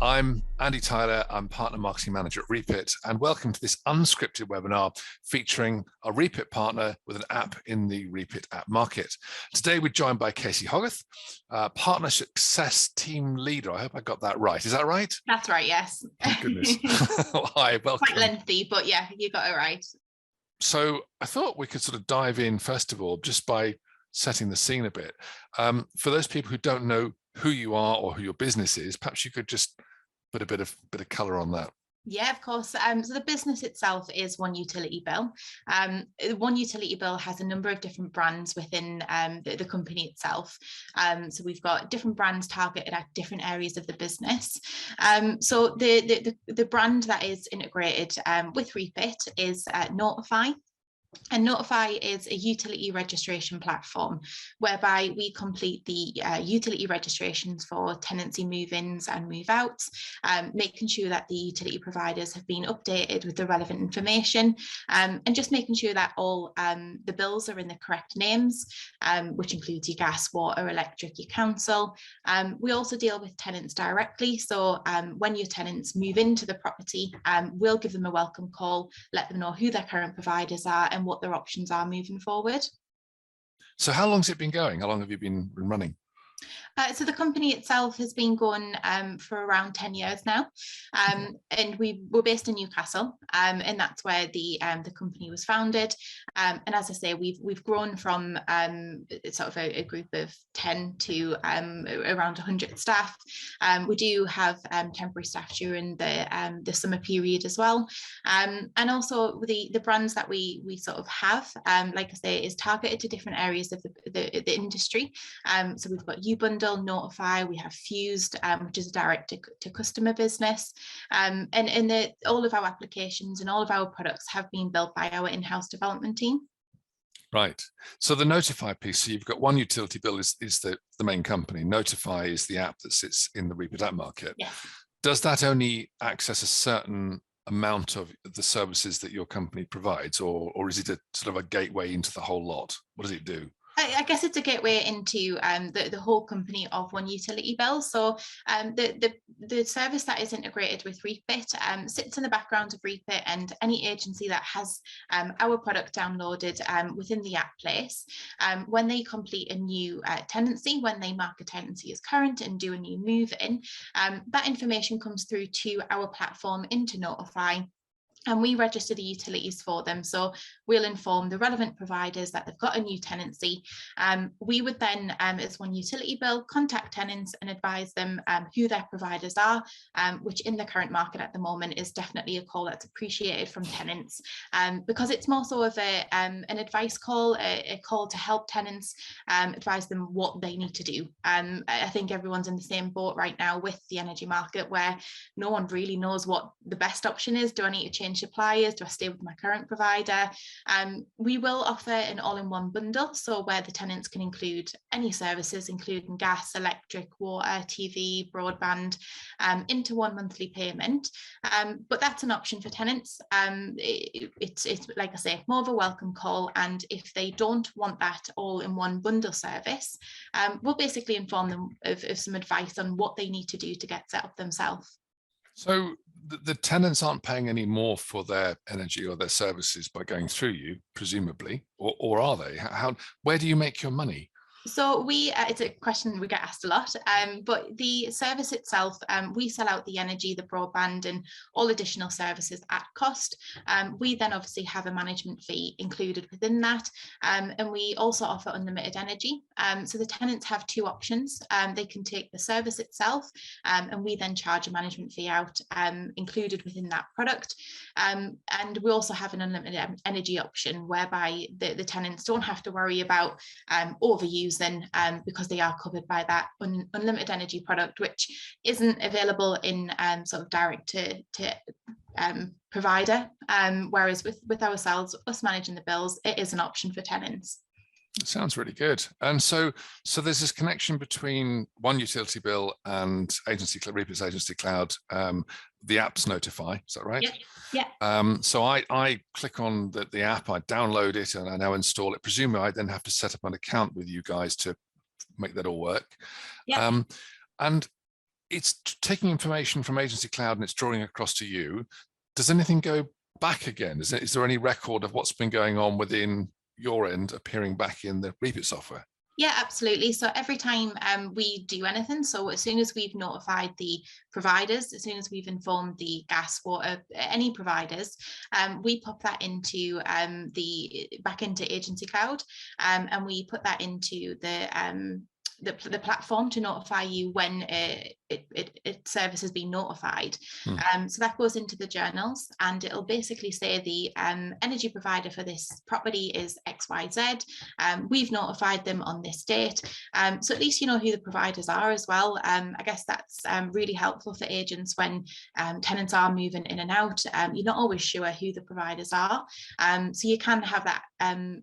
I'm Andy Tyler, I'm Partner Marketing Manager at Repit, and welcome to this unscripted webinar featuring a Repit partner with an app in the Repit app market. Today we're joined by Casey Hogarth, Partner Success Team Leader. I hope I got that right. Is that right? That's right, yes. Oh, goodness. Hi, welcome. Quite lengthy, but yeah, you got it right. So I thought we could sort of dive in, first of all, just by setting the scene a bit. For those people who don't know who you are or who your business is, perhaps you could just put a bit of color on that. Yeah, of course. So the business itself is One Utility Bill. One Utility Bill has a number of different brands within the company itself. So we've got different brands targeted at different areas of the business. So the brand that is integrated with Repit is Notify. And Notify is a utility registration platform whereby we complete the utility registrations for tenancy move-ins and move-outs, making sure that the utility providers have been updated with the relevant information, and just making sure that all the bills are in the correct names, which includes your gas, water, electric, your council. We also deal with tenants directly. So when your tenants move into the property, we'll give them a welcome call, let them know who their current providers are and what their options are moving forward. So how long has it been going? How long have you been running? So the company itself has been going for around 10 years now, and we're based in Newcastle, and that's where the company was founded. And as I say, we've grown from sort of a group of 10 to around 100 staff. We do have temporary staff during the summer period as well, and also the brands that we sort of have, like I say, is targeted to different areas of the industry. So we've got Ubundle, Notify, we have Fused, which is a direct to customer business, and all of our applications and all of our products have been built by our in-house development team. Right. So the Notify piece, so you've got One Utility Bill is the main company. Notify is the app that sits in the Repit app market. Yes. Does that only access a certain amount of the services that your company provides, or is it a sort of a gateway into the whole lot? What does it do? I guess it's a gateway into the whole company of One Utility Bill. So the service that is integrated with Repit sits in the background of Repit, and any agency that has our product downloaded within the app place, when they complete a new tenancy, when they mark a tenancy as current and do a new move in, that information comes through to our platform into Notify. And we register the utilities for them. So we'll inform the relevant providers that they've got a new tenancy. We would then, as One Utility Bill, contact tenants and advise them who their providers are, which in the current market at the moment is definitely a call that's appreciated from tenants, because it's more so of an advice call, a call to help tenants, advise them what they need to do. I think everyone's in the same boat right now with the energy market, where no one really knows what the best option is. Do I need to change suppliers? Do I stay with my current provider? We will offer an all-in-one bundle, so where the tenants can include any services, including gas, electric, water, TV, broadband, into one monthly payment. But that's an option for tenants. It's like I say, more of a welcome call, and if they don't want that all-in-one bundle service, we'll basically inform them of some advice on what they need to do to get set up themselves. So the tenants aren't paying any more for their energy or their services by going through you, presumably, or are they? Where do you make your money? So it's a question we get asked a lot, but the service itself, we sell out the energy, the broadband and all additional services at cost. We then obviously have a management fee included within that, and we also offer unlimited energy. So the tenants have two options. They can take the service itself, and we then charge a management fee out included within that product. And we also have an unlimited energy option whereby the tenants don't have to worry about overuse because they are covered by that unlimited energy product, which isn't available in sort of direct to provider, whereas with ourselves, us managing the bills, it is an option for tenants. It sounds really good. And so there's this connection between One Utility Bill and Repit's AgencyCloud. The app's Notify, is that right? Yeah. So I click on the app, I download it, and I now install it. Presumably, I then have to set up an account with you guys to make that all work. Yeah. And it's taking information from AgencyCloud and it's drawing across to you. Does anything go back again? Is there any record of what's been going on within your end appearing back in the Reapit software? Yeah, absolutely. So every time we do anything, so as soon as we've notified the providers, as soon as we've informed the gas, water, any providers, we pop that into back into AgencyCloud, and we put that into the platform to notify you when service has been notified. So that goes into the journals, and it'll basically say the energy provider for this property is XYZ. We've notified them on this date. So at least you know who the providers are as well. I guess that's really helpful for agents when tenants are moving in and out. You're not always sure who the providers are. So you can have that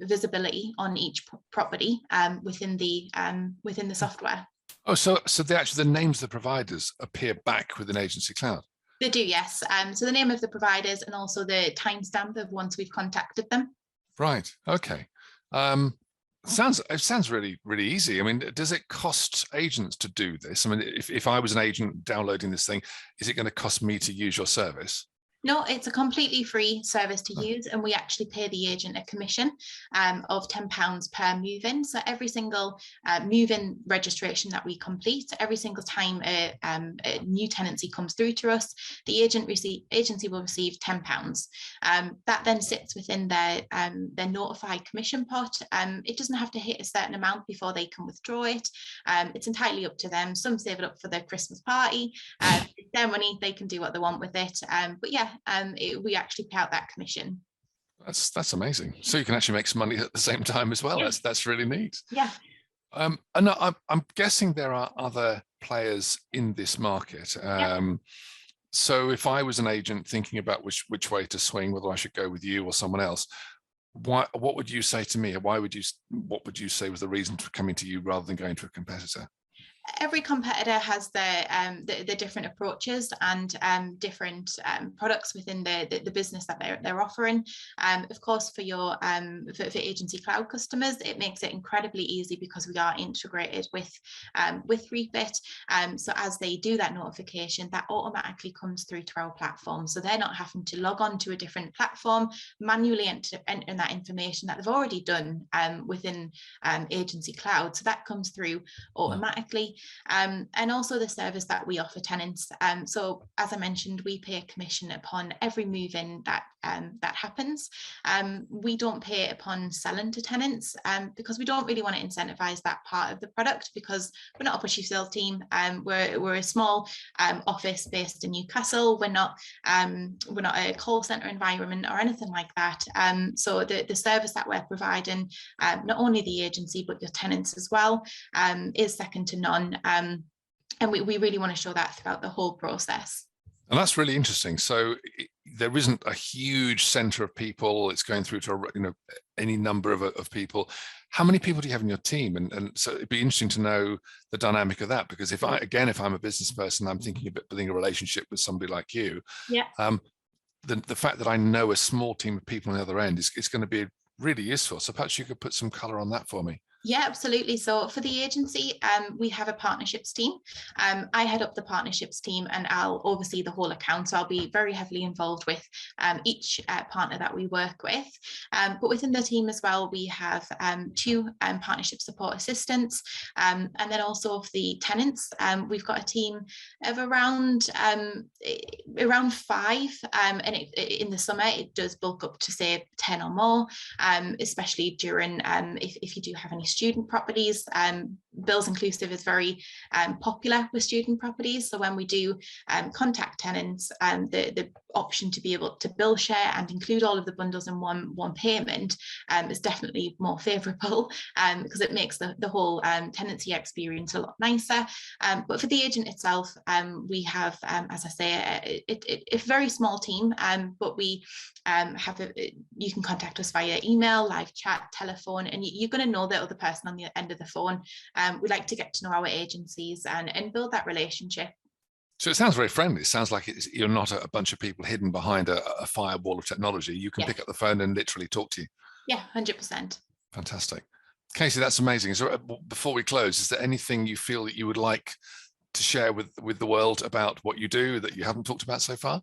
visibility on each property within the software. Oh, so the names of the providers appear back within AgencyCloud? They do, yes. So the name of the providers and also the timestamp of once we've contacted them. Right. Okay. It sounds really, really easy. I mean, does it cost agents to do this? I mean, if I was an agent downloading this thing, is it going to cost me to use your service? No, it's a completely free service to use, and we actually pay the agent a commission of £10 per move-in. So every single move-in registration that we complete, every single time a new tenancy comes through to us, the agency will receive £10. That then sits within their notified commission pot. It doesn't have to hit a certain amount before they can withdraw it. It's entirely up to them. Some save it up for their Christmas party. It's their money; they can do what they want with it. But yeah. We actually pay out that commission. That's amazing. So you can actually make some money at the same time as well. Yeah. That's really neat. Yeah. And I'm guessing there are other players in this market. Yeah. So if I was an agent thinking about which way to swing, whether I should go with you or someone else, what would you say to me? What would you say was the reason for coming to you rather than going to a competitor? Every competitor has the different approaches and different products within the business that they're offering. Of course, for your for AgencyCloud customers, it makes it incredibly easy because we are integrated with Reapit. So as they do that notification, that automatically comes through to our platform. So they're not having to log on to a different platform, manually enter that information that they've already done within AgencyCloud. So that comes through automatically. And also the service that we offer tenants. So as I mentioned, we pay a commission upon every move-in that happens. We don't pay upon selling to tenants because we don't really want to incentivize that part of the product, because we're not a pushy sales team. We're a small office based in Newcastle. We're not a call center environment or anything like that. So the service that we're providing, not only the agency but your tenants as well, is second to none. And we really want to show that throughout the whole process. And that's really interesting. So there isn't a huge center of people. It's going through to any number of people. How many people do you have in your team? And so it'd be interesting to know the dynamic of that, because if I'm a business person, I'm thinking about building a relationship with somebody like you. Yeah. The fact that I know a small team of people on the other end is going to be really useful. So perhaps you could put some color on that for me. Yeah, absolutely. So for the agency, we have a partnerships team. I head up the partnerships team and I'll oversee the whole account. So I'll be very heavily involved with each partner that we work with. But within the team as well, we have two partnership support assistants. And then also for the tenants, we've got a team of around 5. And in the summer, it does bulk up to say 10 or more, especially during if you do have any student properties. Bills inclusive is very popular with student properties. So when we do contact tenants, the option to be able to bill share and include all of the bundles in one payment is definitely more favourable, because it makes the whole tenancy experience a lot nicer. But for the agent itself, we have, as I say, a very small team, but we you can contact us via email, live chat, telephone, and you're going to know the other person on the end of the phone. We like to get to know our agencies and build that relationship. So it sounds very friendly. It sounds like you're not a bunch of people hidden behind a firewall of technology. You can pick up the phone and literally talk to you. Yeah, 100%. Fantastic. Casey, that's amazing. So before we close, is there anything you feel that you would like to share with the world about what you do that you haven't talked about so far?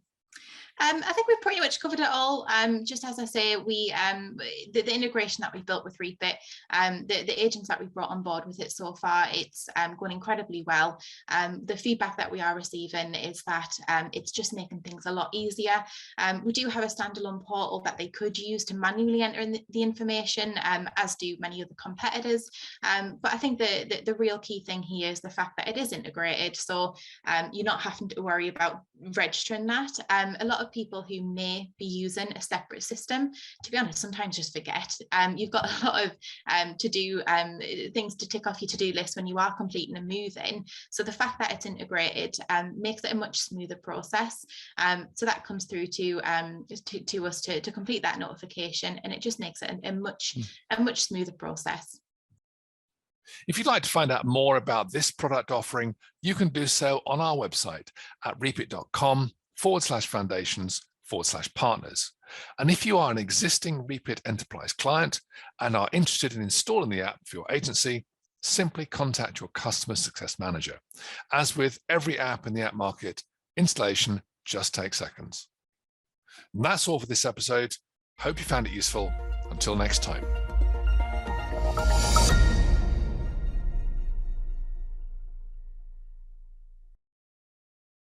I think we've pretty much covered it all. Just as I say, the integration that we've built with Reapit, the agents that we've brought on board with it so far, it's going incredibly well. The feedback that we are receiving is that it's just making things a lot easier. We do have a standalone portal that they could use to manually enter in the information, as do many other competitors. But I think the real key thing here is the fact that it is integrated, so you're not having to worry about registering that. A lot of people who may be using a separate system, to be honest, sometimes just forget. You've got a lot of to do things to tick off your to-do list when you are completing and moving. So the fact that it's integrated makes it a much smoother process. So that comes through to us to complete that notification, and it just makes it a much smoother process. If you'd like to find out more about this product offering, you can do so on our website at reapit.com/foundations/partners. And if you are an existing Reapit Enterprise client and are interested in installing the app for your agency, simply contact your customer success manager. As with every app in the app market, installation just takes seconds. And that's all for this episode. Hope you found it useful. Until next time.